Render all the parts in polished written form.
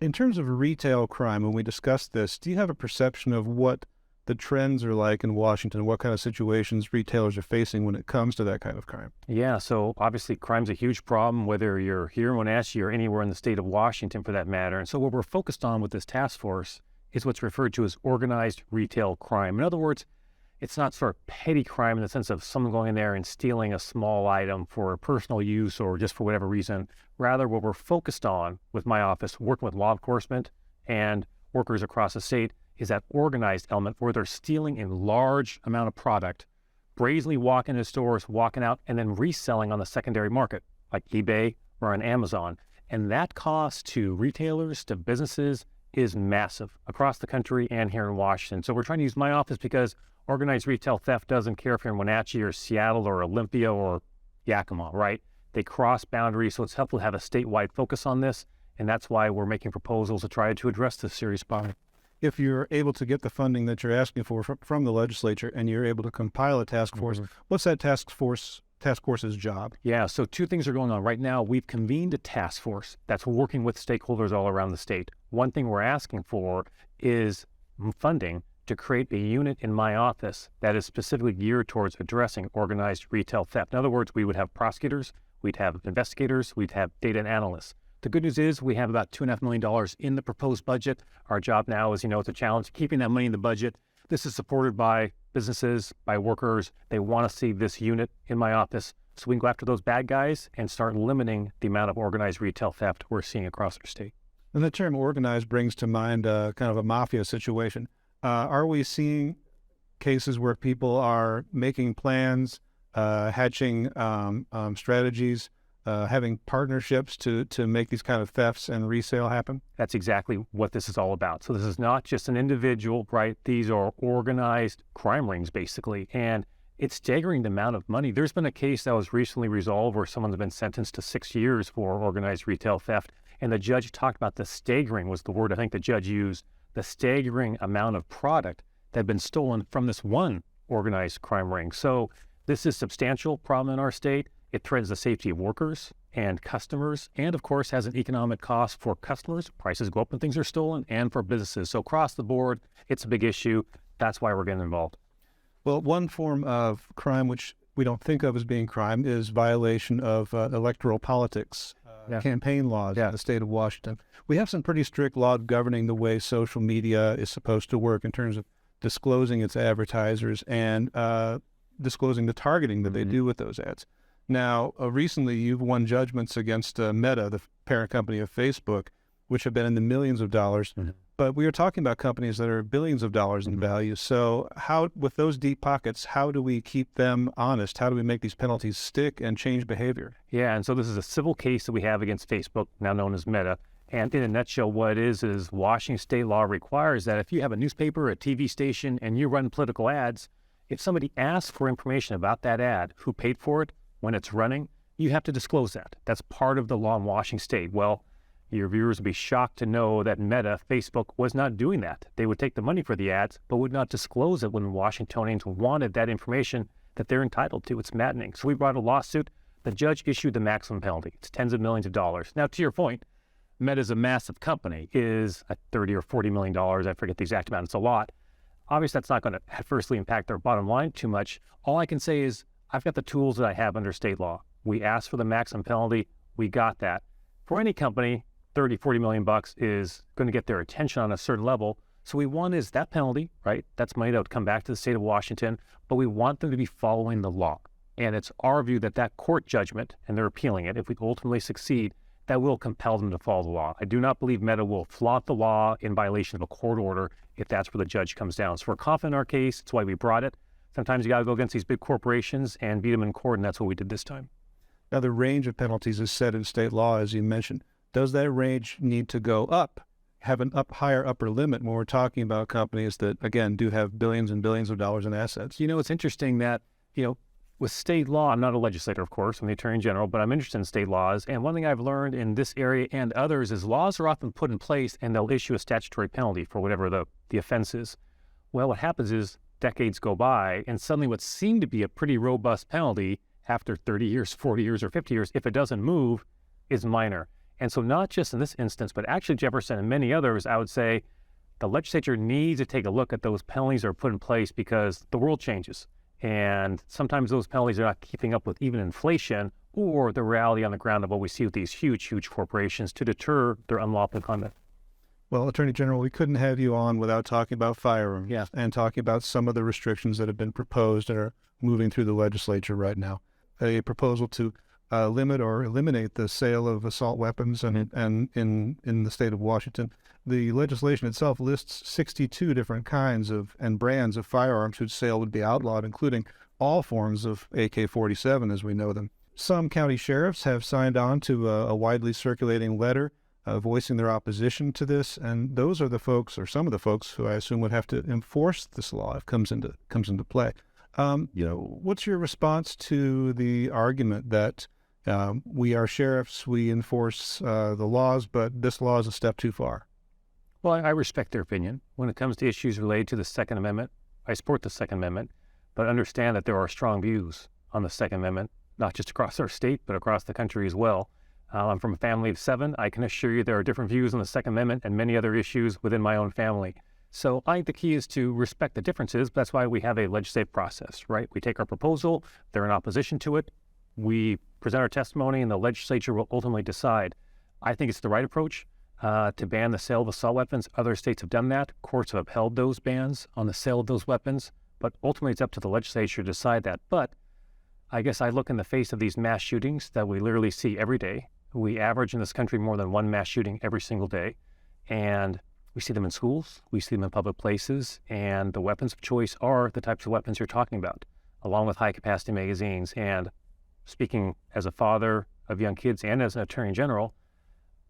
In terms of retail crime, when we discuss this, do you have a perception of what the trends are like in Washington, what kind of situations retailers are facing when it comes to that kind of crime? Yeah, so obviously crime's a huge problem, whether you're here in Wenatchee or anywhere in the state of Washington for that matter. And so what we're focused on with this task force is what's referred to as organized retail crime. In other words, it's not sort of petty crime in the sense of someone going in there and stealing a small item for personal use or just for whatever reason. Rather, what we're focused on with my office, working with law enforcement and workers across the state, is that organized element where they're stealing in large amount of product, brazenly walking into stores, walking out, and then reselling on the secondary market, like eBay or on Amazon. And that cost to retailers, to businesses, is massive across the country and here in Washington. So we're trying to use my office because organized retail theft doesn't care if you're in Wenatchee or Seattle or Olympia or Yakima, right? They cross boundaries, so it's helpful to have a statewide focus on this, and that's why we're making proposals to try to address this serious problem. If you're able to get the funding that you're asking for from the legislature and you're able to compile a task force, what's that task force's job? Yeah, so two things are going on. Right now, we've convened a task force that's working with stakeholders all around the state. One thing we're asking for is funding to create a unit in my office that is specifically geared towards addressing organized retail theft. In other words, we would have prosecutors, we'd have investigators, we'd have data analysts. The good news is we have about $2.5 million in the proposed budget. Our job now is, it's a challenge keeping that money in the budget. This is supported by businesses, by workers. They want to see this unit in my office so we can go after those bad guys and start limiting the amount of organized retail theft we're seeing across our state. And the term organized brings to mind kind of a mafia situation. Are we seeing cases where people are making plans, hatching strategies, having partnerships to make these kind of thefts and resale happen? That's exactly what this is all about. So this is not just an individual, right? These are organized crime rings, basically. And it's staggering the amount of money. There's been a case that was recently resolved where someone's been sentenced to 6 years for organized retail theft. And the judge talked about the staggering was the word I think the judge used, the staggering amount of product that had been stolen from this one organized crime ring. So this is a substantial problem in our state. It threatens the safety of workers and customers, and of course has an economic cost for customers. Prices go up when things are stolen, and for businesses. So across the board, it's a big issue. That's why we're getting involved. Well, one form of crime which we don't think of as being crime is violation of electoral politics, campaign laws in the state of Washington. We have some pretty strict law governing the way social media is supposed to work in terms of disclosing its advertisers and disclosing the targeting that they do with those ads. Now, recently you've won judgments against Meta, the parent company of Facebook, which have been in the millions of dollars. But we are talking about companies that are billions of dollars in value. So how, with those deep pockets, how do we keep them honest? How do we make these penalties stick and change behavior? Yeah, and so this is a civil case that we have against Facebook, now known as Meta. And in a nutshell, what it is Washington state law requires that if you have a newspaper, a TV station, and you run political ads, if somebody asks for information about that ad, who paid for it, when it's running, you have to disclose that. That's part of the law in Washington state. Well, your viewers would be shocked to know that Meta, Facebook, was not doing that. They would take the money for the ads, but would not disclose it when Washingtonians wanted that information that they're entitled to. It's maddening. So we brought a lawsuit. The judge issued the maximum penalty. It's tens of millions of dollars. Now, to your point, Meta's a massive company, is at $30 or $40 million. I forget the exact amount. It's a lot. Obviously, that's not going to adversely impact their bottom line too much. All I can say is I've got the tools that I have under state law. We asked for the maximum penalty. We got that. For any company, 30, 40 million bucks is going to get their attention on a certain level. So we want is that penalty, right? That's money that would come back to the state of Washington, but we want them to be following the law. And it's our view that that court judgment, and they're appealing it, if we ultimately succeed, that will compel them to follow the law. I do not believe Meta will flaunt the law in violation of a court order if that's where the judge comes down. So we're confident in our case. That's why we brought it. Sometimes you got to go against these big corporations and beat them in court, and that's what we did this time. Now, the range of penalties is set in state law, as you mentioned. Does that range need to go up, have an higher upper limit when we're talking about companies that, again, do have billions and billions of dollars in assets? It's interesting that, with state law, I'm not a legislator, of course, I'm the Attorney General, but I'm interested in state laws. And one thing I've learned in this area and others is laws are often put in place and they'll issue a statutory penalty for whatever the offense is. Well, what happens is decades go by and suddenly what seemed to be a pretty robust penalty after 30 years, 40 years, or 50 years, if it doesn't move, is minor. And so not just in this instance, but actually Jefferson and many others, I would say the legislature needs to take a look at those penalties that are put in place because the world changes. And sometimes those penalties are not keeping up with even inflation or the reality on the ground of what we see with these huge, huge corporations to deter their unlawful conduct. Well, Attorney General, we couldn't have you on without talking about firearms and talking about some of the restrictions that have been proposed and are moving through the legislature right now. A proposal to limit or eliminate the sale of assault weapons and in the state of Washington. The legislation itself lists 62 different kinds of and brands of firearms whose sale would be outlawed, including all forms of AK-47 as we know them. Some county sheriffs have signed on to a widely circulating letter voicing their opposition to this, and those are the folks, or some of the folks, who I assume would have to enforce this law if it comes into play. What's your response to the argument that we are sheriffs, we enforce the laws, but this law is a step too far? Well, I respect their opinion. When it comes to issues related to the Second Amendment, I support the Second Amendment, but understand that there are strong views on the Second Amendment, not just across our state, but across the country as well. I'm from a family of 7. I can assure you there are different views on the Second Amendment and many other issues within my own family. So I think the key is to respect the differences. That's why we have a legislative process, right? We take our proposal, they're in opposition to it, we present our testimony, and the legislature will ultimately decide. I think it's the right approach to ban the sale of assault weapons. Other states have done that. Courts have upheld those bans on the sale of those weapons, but ultimately it's up to the legislature to decide that. But I guess I look in the face of these mass shootings that we literally see every day. We average in this country more than one mass shooting every single day, and we see them in schools, we see them in public places, and the weapons of choice are the types of weapons you're talking about, along with high-capacity magazines. And speaking as a father of young kids and as an attorney general,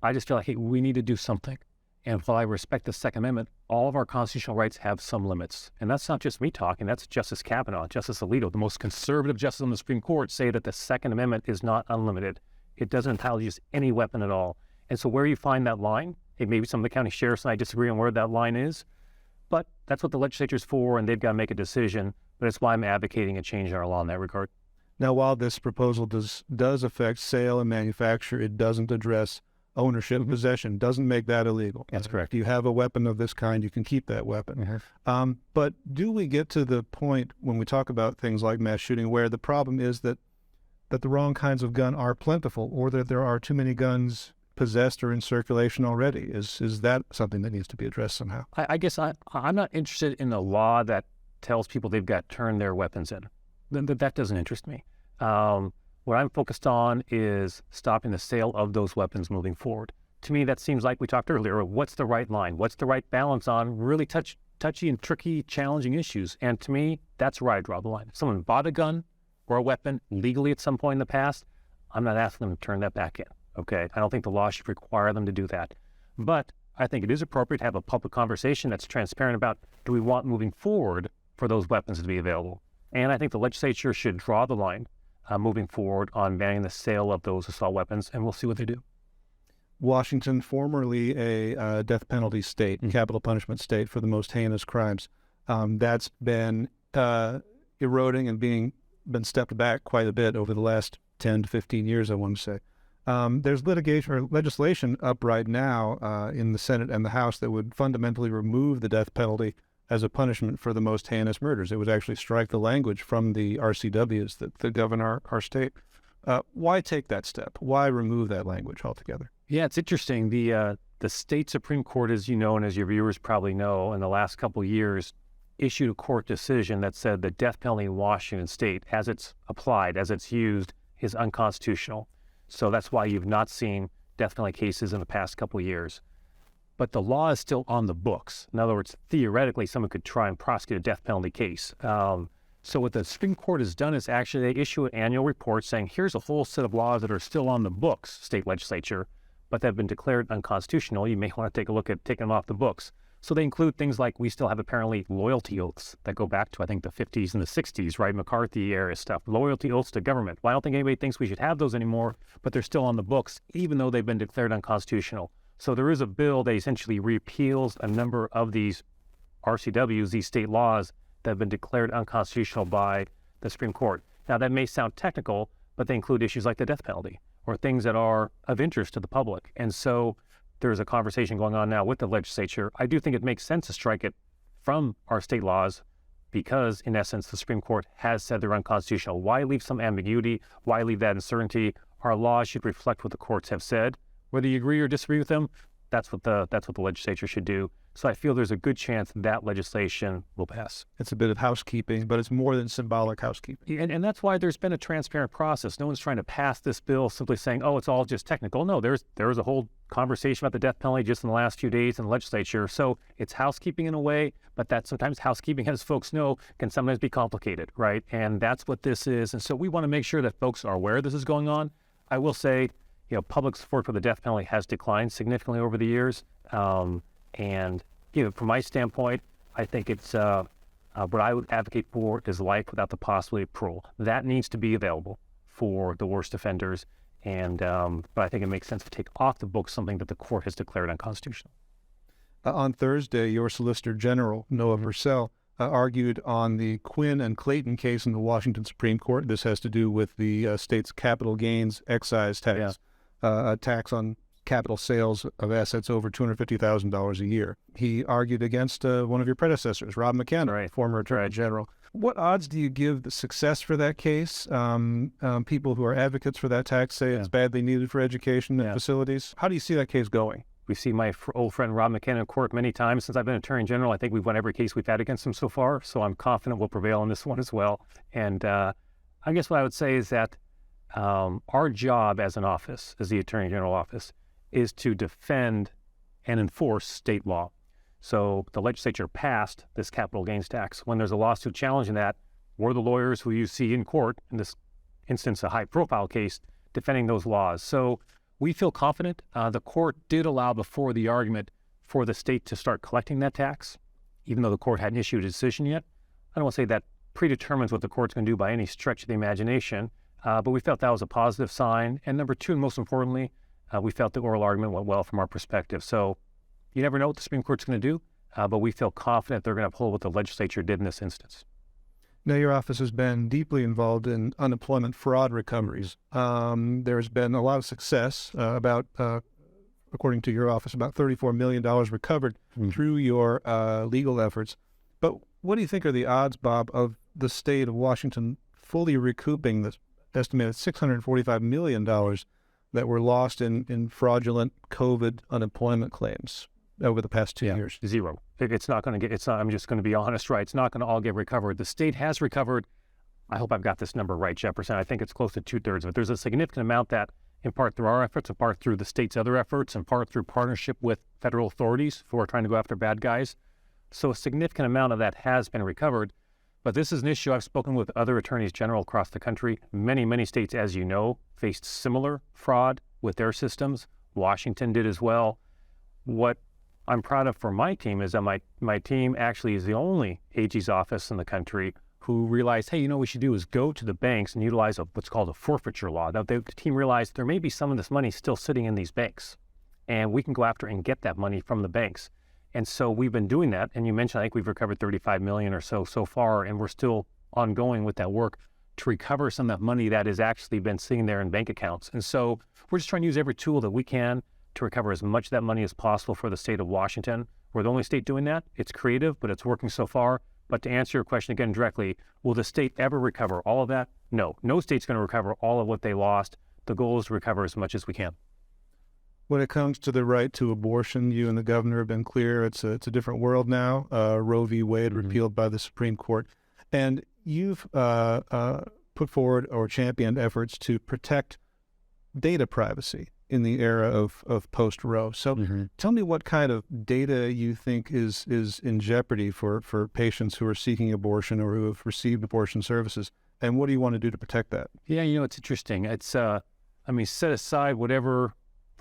I just feel like, hey, we need to do something. And while I respect the Second Amendment, all of our constitutional rights have some limits. And that's not just me talking, that's Justice Kavanaugh, Justice Alito, the most conservative justice on the Supreme Court, say that the Second Amendment is not unlimited. It doesn't entitle you to any weapon at all. And so where you find that line, hey, maybe some of the county sheriffs and I disagree on where that line is, but that's what the legislature's for, and they've got to make a decision. But it's why I'm advocating a change in our law in that regard. Now, while this proposal does affect sale and manufacture, it doesn't address ownership, possession, doesn't make that illegal. That's correct. If you have a weapon of this kind, you can keep that weapon. But do we get to the point when we talk about things like mass shooting where the problem is that the wrong kinds of gun are plentiful, or that there are too many guns possessed or in circulation already? Is that something that needs to be addressed somehow? I guess I'm not interested in a law that tells people they've got to turn their weapons in. That doesn't interest me. What I'm focused on is stopping the sale of those weapons moving forward. To me, that seems like we talked earlier, what's the right line? What's the right balance on really touchy and tricky, challenging issues? And to me, that's where I draw the line. If someone bought a gun or a weapon legally at some point in the past, I'm not asking them to turn that back in, okay? I don't think the law should require them to do that. But I think it is appropriate to have a public conversation that's transparent about, do we want moving forward for those weapons to be available? And I think the legislature should draw the line moving forward on banning the sale of those assault weapons, and we'll see what they do. Washington, formerly a death penalty state, capital punishment state for the most heinous crimes, that's been eroding and been stepped back quite a bit over the last 10 to 15 years, I want to say. There's litigation or legislation up right now in the Senate and the House that would fundamentally remove the death penalty as a punishment for the most heinous murders. It would actually strike the language from the RCWs that govern our state. Why take that step? Why remove that language altogether? Yeah, it's interesting. The state Supreme Court, as you know, and as your viewers probably know, in the last couple of years, issued a court decision that said the death penalty in Washington state, as it's applied, as it's used, is unconstitutional. So that's why you've not seen death penalty cases in the past couple of years. But the law is still on the books. In other words, theoretically, someone could try and prosecute a death penalty case. So what the Supreme Court has done is actually they issue an annual report saying, here's a whole set of laws that are still on the books, state legislature, but they've been declared unconstitutional. You may want to take a look at taking them off the books. So they include things like we still have apparently loyalty oaths that go back to, I think, the 50s and the 60s, right? McCarthy era stuff, loyalty oaths to government. Well, I don't think anybody thinks we should have those anymore, but they're still on the books, even though they've been declared unconstitutional. So there is a bill that essentially repeals a number of these RCWs, these state laws that have been declared unconstitutional by the Supreme Court. Now, that may sound technical, but they include issues like the death penalty, or things that are of interest to the public. And so there's a conversation going on now with the legislature. I do think it makes sense to strike it from our state laws because, in essence, the Supreme Court has said they're unconstitutional. Why leave some ambiguity? Why leave that uncertainty? Our laws should reflect what the courts have said. Whether you agree or disagree with them, that's what the legislature should do. So I feel there's a good chance that legislation will pass. It's a bit of housekeeping, but it's more than symbolic housekeeping. And that's why there's been a transparent process. No one's trying to pass this bill simply saying, oh, it's all just technical. No, there was a whole conversation about the death penalty just in the last few days in the legislature. So it's housekeeping in a way, but that sometimes housekeeping, as folks know, can sometimes be complicated, right? And that's what this is. And so we want to make sure that folks are aware this is going on. I will say, public support for the death penalty has declined significantly over the years. And from my standpoint, I think it's what I would advocate for is life without the possibility of parole. That needs to be available for the worst offenders. And but I think it makes sense to take off the books something that the court has declared unconstitutional. On Thursday, your Solicitor General, Noah Purcell, argued on the Quinn and Clayton case in the Washington Supreme Court. This has to do with the state's capital gains excise tax, a tax on capital sales of assets over $250,000 a year. He argued against one of your predecessors, Rob McCann, former Attorney General. What odds do you give the success for that case? People who are advocates for that tax say it's badly needed for education and facilities. How do you see that case going? We've seen my old friend Rob McCann in court many times since I've been Attorney General. I think we've won every case we've had against him so far, so I'm confident we'll prevail on this one as well. And I guess what I would say is that our job as an office, as the Attorney General office, is to defend and enforce state law. So the legislature passed this capital gains tax. When there's a lawsuit challenging that, we're the lawyers who you see in court, in this instance, a high-profile case, defending those laws. So we feel confident. The court did allow before the argument for the state to start collecting that tax, even though the court hadn't issued a decision yet. I don't want to say that predetermines what the court's going to do by any stretch of the imagination, but we felt that was a positive sign. And number two, and most importantly, we felt the oral argument went well from our perspective. So you never know what the Supreme Court's going to do, but we feel confident they're going to uphold what the legislature did in this instance. Now, your office has been deeply involved in unemployment fraud recoveries. There's been a lot of success, according to your office, about $34 million recovered through your legal efforts. But what do you think are the odds, Bob, of the state of Washington fully recouping the estimated $645 million that were lost in fraudulent COVID unemployment claims over the past 2 years? Zero. It's not going to get, I'm just going to be honest, right? It's not going to all get recovered. The state has recovered, I hope I've got this number right, Jefferson. I think it's close to 2/3 of it. There's a significant amount that, in part through our efforts, in part through the state's other efforts, in part through partnership with federal authorities who are trying to go after bad guys. So a significant amount of that has been recovered. But this is an issue I've spoken with other attorneys general across the country. Many, many states, as you know, faced similar fraud with their systems. Washington did as well. What I'm proud of for my team is that my team actually is the only AG's office in the country who realized, hey, what we should do is go to the banks and utilize what's called a forfeiture law. The team realized there may be some of this money still sitting in these banks, and we can go after and get that money from the banks. And so we've been doing that. And you mentioned, I think we've recovered $35 million or so far, and we're still ongoing with that work to recover some of that money that has actually been sitting there in bank accounts. And so we're just trying to use every tool that we can to recover as much of that money as possible for the state of Washington. We're the only state doing that. It's creative, but it's working so far. But to answer your question again directly, will the state ever recover all of that? No. No state's going to recover all of what they lost. The goal is to recover as much as we can. When it comes to the right to abortion, you and the governor have been clear. It's a different world now. Roe v. Wade repealed by the Supreme Court. And you've put forward or championed efforts to protect data privacy in the era of post-Roe. So tell me what kind of data you think is in jeopardy for patients who are seeking abortion or who have received abortion services, and what do you want to do to protect that? Yeah, it's interesting. It's, set aside whatever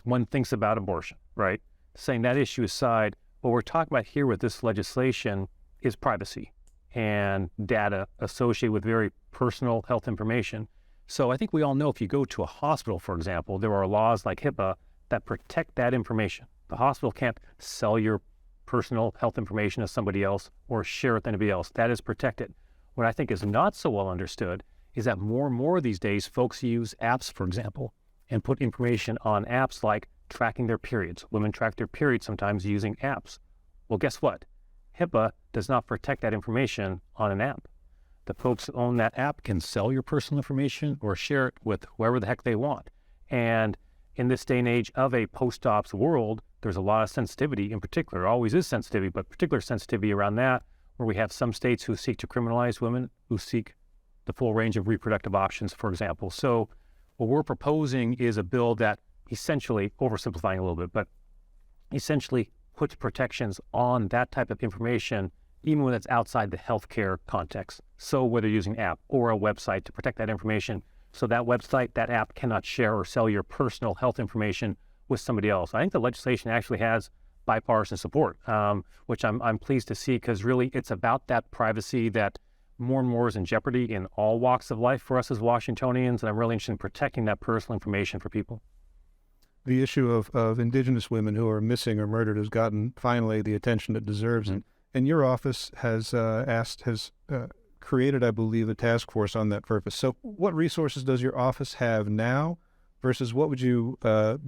one thinks about abortion, right? Saying that issue aside, what we're talking about here with this legislation is privacy and data associated with very personal health information. So I think we all know if you go to a hospital, for example, there are laws like HIPAA that protect that information. The hospital can't sell your personal health information to somebody else or share it with anybody else. That is protected. What I think is not so well understood is that more and more these days, folks use apps, for example, and put information on apps like tracking their periods. Women track their periods sometimes using apps. Well, guess what? HIPAA does not protect that information on an app. The folks who own that app can sell your personal information or share it with whoever the heck they want. And in this day and age of a post-ops world, there's a lot of sensitivity in particular. There always is sensitivity, but particular sensitivity around that, where we have some states who seek to criminalize women who seek the full range of reproductive options, for example. So what we're proposing is a bill that essentially, oversimplifying a little bit, but essentially puts protections on that type of information, even when it's outside the healthcare context. So whether you're using an app or a website, to protect that information, so that website, that app cannot share or sell your personal health information with somebody else. I think the legislation actually has bipartisan support, which I'm pleased to see, because really it's about that privacy that more and more is in jeopardy in all walks of life for us as Washingtonians, and I'm really interested in protecting that personal information for people. The issue of Indigenous women who are missing or murdered has gotten finally the attention it deserves, and your office has created, I believe, a task force on that purpose. So what resources does your office have now versus what would you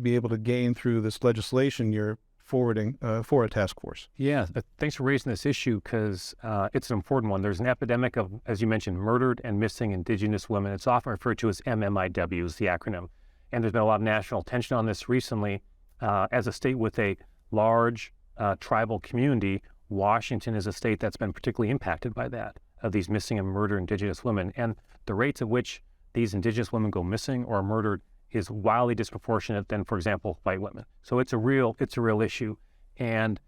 be able to gain through this legislation you're forwarding for a task force? Yeah, thanks for raising this issue, because it's an important one. There's an epidemic of, as you mentioned, murdered and missing Indigenous women. It's often referred to as MMIW, is the acronym. And there's been a lot of national attention on this recently. As a state with a large tribal community, Washington is a state that's been particularly impacted by that, of these missing and murdered Indigenous women. And the rates at which these Indigenous women go missing or are murdered is wildly disproportionate than, for example, white women. So it's a real issue. And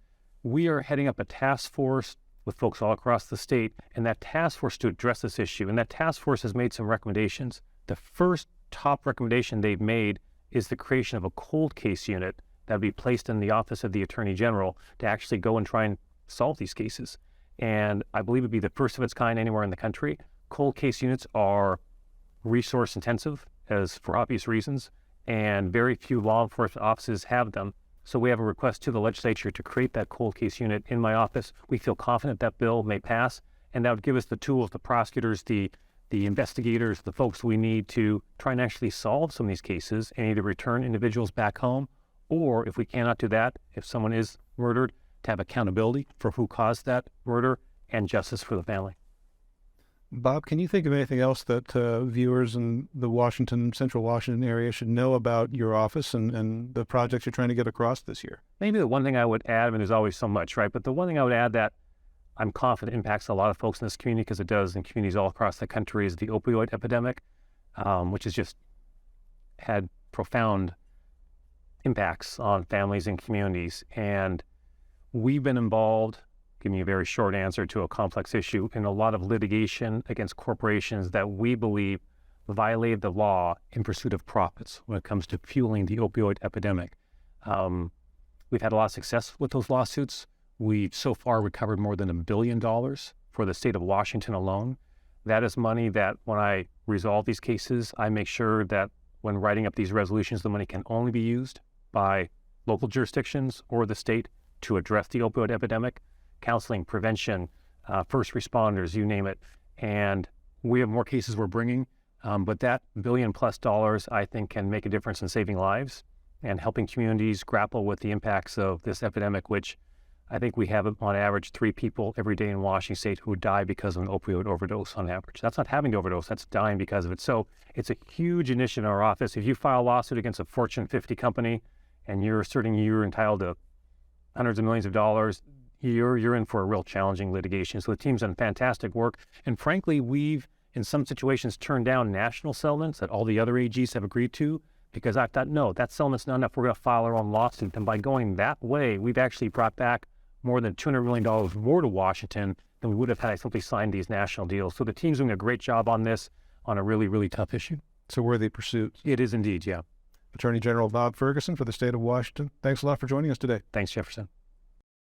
we are heading up a task force with folks all across the state, and that task force to address this issue. And that task force has made some recommendations. The first top recommendation they've made is the creation of a cold case unit that would be placed in the office of the Attorney General to actually go and try and solve these cases. And I believe it'd be the first of its kind anywhere in the country. Cold case units are resource intensive, as for obvious reasons, and very few law enforcement offices have them. So we have a request to the legislature to create that cold case unit in my office. We feel confident that bill may pass, and that would give us the tools, the prosecutors, the investigators, the folks we need to try and actually solve some of these cases and either return individuals back home, or if we cannot do that, if someone is murdered, to have accountability for who caused that murder and justice for the family. Bob, can you think of anything else that viewers in the Central Washington area should know about your office and the projects you're trying to get across this year? Maybe the one thing I would add, I mean, there's always so much, right? But the one thing I would add that I'm confident impacts a lot of folks in this community, because it does in communities all across the country, is the opioid epidemic, which has just had profound impacts on families and communities. And we've been involved, giving you a very short answer to a complex issue, in a lot of litigation against corporations that we believe violated the law in pursuit of profits when it comes to fueling the opioid epidemic. We've had a lot of success with those lawsuits. We've so far recovered more than $1 billion for the state of Washington alone. That is money that when I resolve these cases, I make sure that when writing up these resolutions, the money can only be used by local jurisdictions or the state to address the opioid epidemic, counseling, prevention, first responders, you name it. And we have more cases we're bringing, but that $1 billion+ I think can make a difference in saving lives and helping communities grapple with the impacts of this epidemic, which I think we have on average 3 people every day in Washington State who die because of an opioid overdose on average. That's not having the overdose, that's dying because of it. So it's a huge initiative in our office. If you file a lawsuit against a Fortune 50 company and you're asserting you're entitled to hundreds of millions of dollars, you're in for a real challenging litigation. So the team's done fantastic work. And frankly, we've, in some situations, turned down national settlements that all the other AGs have agreed to, because I thought, no, that settlement's not enough. We're going to file our own lawsuit. And by going that way, we've actually brought back more than $200 million more to Washington than we would have had I simply signed these national deals. So the team's doing a great job on this, on a really, really tough issue. It's a worthy pursuit. It is indeed, yeah. Attorney General Bob Ferguson for the state of Washington, thanks a lot for joining us today. Thanks, Jefferson.